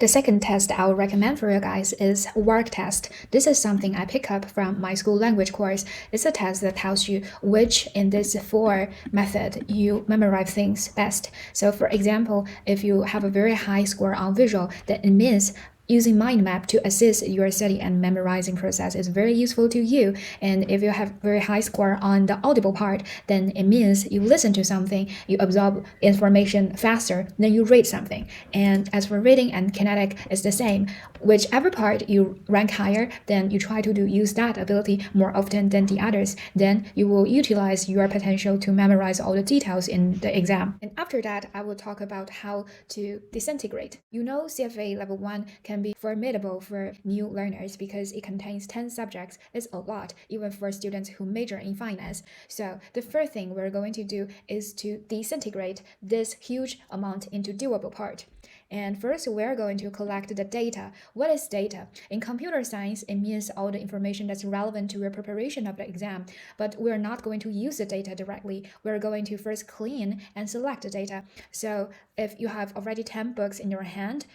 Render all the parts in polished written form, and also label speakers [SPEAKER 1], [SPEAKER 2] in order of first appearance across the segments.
[SPEAKER 1] The second test I would recommend for you guys is work test. This is something I pick up from my school language course. It's a test that tells you which in this four method you memorize things best. So for example, if you have a very high score on visual, then it means using mind map to assist your study and memorizing process is very useful to you. And if you have very high score on the audible part, then it means you listen to something, you absorb information faster than you read something. And as for reading and kinetic, it's the same. Whichever part you rank higher, then you try to use that ability more often than the others. Then you will utilize your potential to memorize all the details in the exam. And after that, I will talk about how to disintegrate. You know, CFA level 1 can be formidable for new learners because it contains 10 subjects. It's a lot, even for students who major in finance. So the first thing we're going to do is to disintegrate this huge amount into doable part. And first, we're going to collect the data. What is data? In computer science, it means all the information that's relevant to your preparation of the exam. But we're not going to use the data directly. We're going to first clean and select the data. So if you have already 10 books in your hand,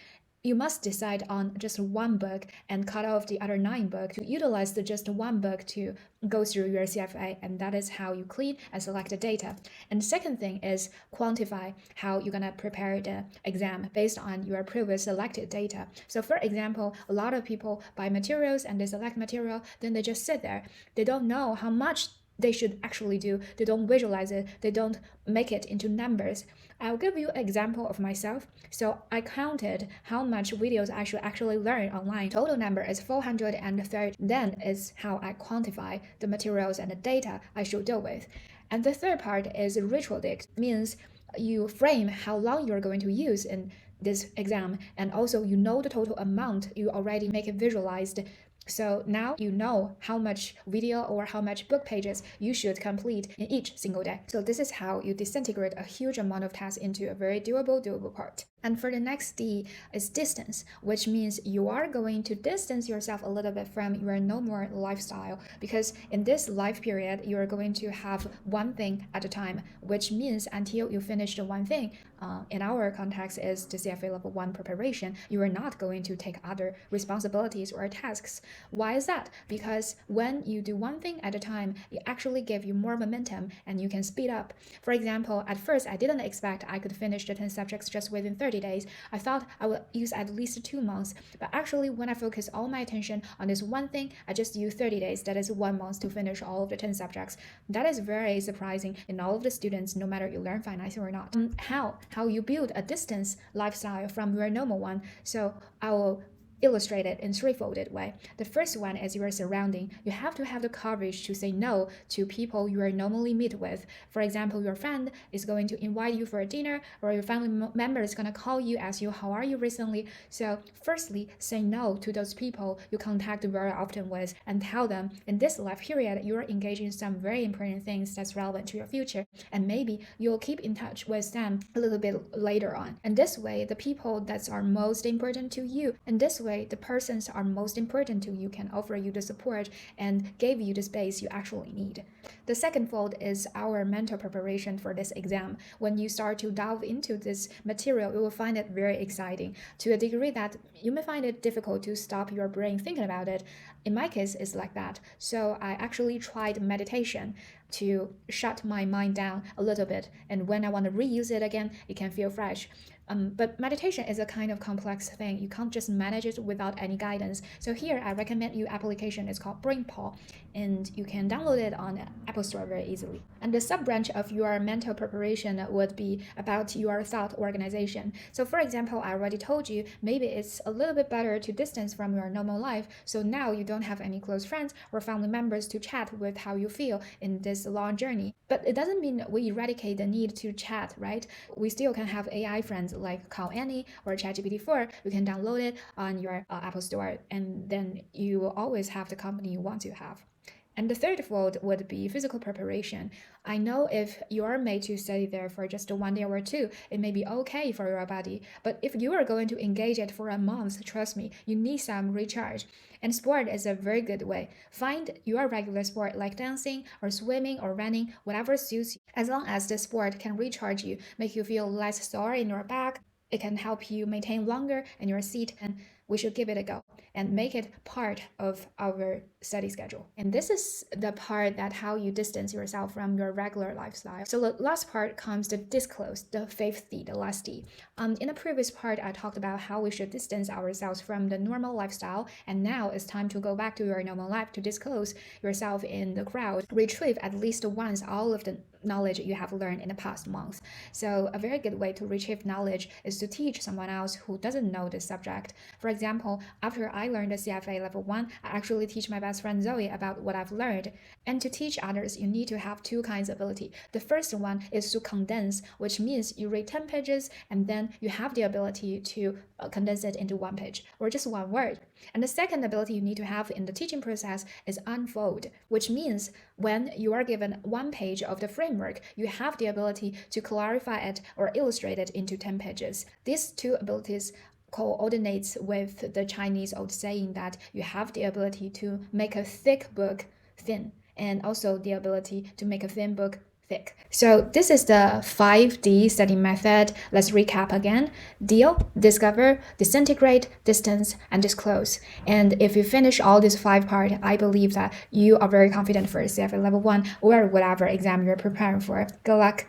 [SPEAKER 1] you must decide on just one book and cut off the other 9 books to utilize the just one book to go through your CFA, and that is how you clean and select the data. And the second thing is quantify how you're gonna prepare the exam based on your previous selected data. So for example, a lot of people buy materials and they select material, then they just sit there. They don't know how much they should actually do. They don't visualize it. They don't make it into numbers. I'll give you an example of myself. So I counted how much videos I should actually learn online. Total number is 430. Then is how I quantify the materials and the data I should deal with. And the third part is ritual dict, means you frame how long you're going to use in this exam, and also you know the total amount you already make it visualized. So now you know how much video or how much book pages you should complete in each single day. So this is how you disintegrate a huge amount of tasks into a very doable part. And for the next D is distance, which means you are going to distance yourself a little bit from your normal lifestyle, because in this life period, you are going to have one thing at a time, which means until you finish the one thing, in our context is the CFA level 1 preparation, you are not going to take other responsibilities or tasks. Why is that? Because when you do one thing at a time, it actually gives you more momentum and you can speed up. For example, at first, I didn't expect I could finish the 10 subjects just within 30 days. I thought I would use at least 2 months. But actually, when I focus all my attention on this one thing, I just use 30 days. That is 1 month to finish all of the 10 subjects. That is very surprising in all of the students, no matter you learn finance or not. How you build a distance lifestyle from your normal one. So I will illustrate it in three-folded way. The first one is your surrounding. You have to have the courage to say no to people you are normally meet with. For example, your friend is going to invite you for a dinner, or your family member is going to call you, ask you how are you recently. So firstly, say no to those people you contact very often with, and tell them in this life period you are engaging in some very important things that's relevant to your future, and maybe you'll keep in touch with them a little bit later on. And this way, the people that are most important to you, and this way the persons are most important to you can offer you the support and give you the space you actually need. The second fold is our mental preparation for this exam. When you start to delve into this material, you will find it very exciting to a degree that you may find it difficult to stop your brain thinking about it. In my case, it's like that. So I actually tried meditation to shut my mind down a little bit, and when I want to reuse it again, it can feel fresh. But meditation is a kind of complex thing. You can't just manage it without any guidance. So here I recommend you application. It's called BrainPaw, and you can download it on Apple Store very easily. And the sub-branch of your mental preparation would be about your thought organization. So for example, I already told you, maybe it's a little bit better to distance from your normal life. So now you don't have any close friends or family members to chat with how you feel in this long journey. But it doesn't mean we eradicate the need to chat, right? We still can have AI friends like Call Annie or ChatGPT-4. You can download it on your Apple Store, and then you will always have the company you want to have. And the third fold would be physical preparation. I know if you are made to study there for just 1 day or 2, it may be okay for your body. But if you are going to engage it for a month, trust me, you need some recharge. And sport is a very good way. Find your regular sport like dancing or swimming or running, whatever suits you. As long as the sport can recharge you, make you feel less sore in your back, It can help you maintain longer in your seat, and we should give it a go and make it part of our study schedule. And this is the part that how you distance yourself from your regular lifestyle. So the last part comes to disclose, the fifth D, the last D. In the previous part, I talked about how we should distance ourselves from the normal lifestyle, and now it's time to go back to your normal life to disclose yourself in the crowd. Retrieve at least once all of the knowledge you have learned in the past month. So a very good way to retrieve knowledge is to teach someone else who doesn't know this subject. For example, after I learned the CFA level 1, I actually teach my best friend Zoe about what I've learned. And to teach others, you need to have two kinds of ability. The first one is to condense, which means you read 10 pages and then you have the ability to condense it into one page or just one word. And the second ability you need to have in the teaching process is unfold, which means when you are given one page of the framework, you have the ability to clarify it or illustrate it into 10 pages. These two abilities coordinates with the Chinese old saying that you have the ability to make a thick book thin, and also the ability to make a thin book thick. So this is the 5D study method. Let's recap again. Deal, discover, disintegrate, distance, and disclose. And if you finish all these 5 parts, I believe that you are very confident for CFA level 1 or whatever exam you're preparing for. Good luck.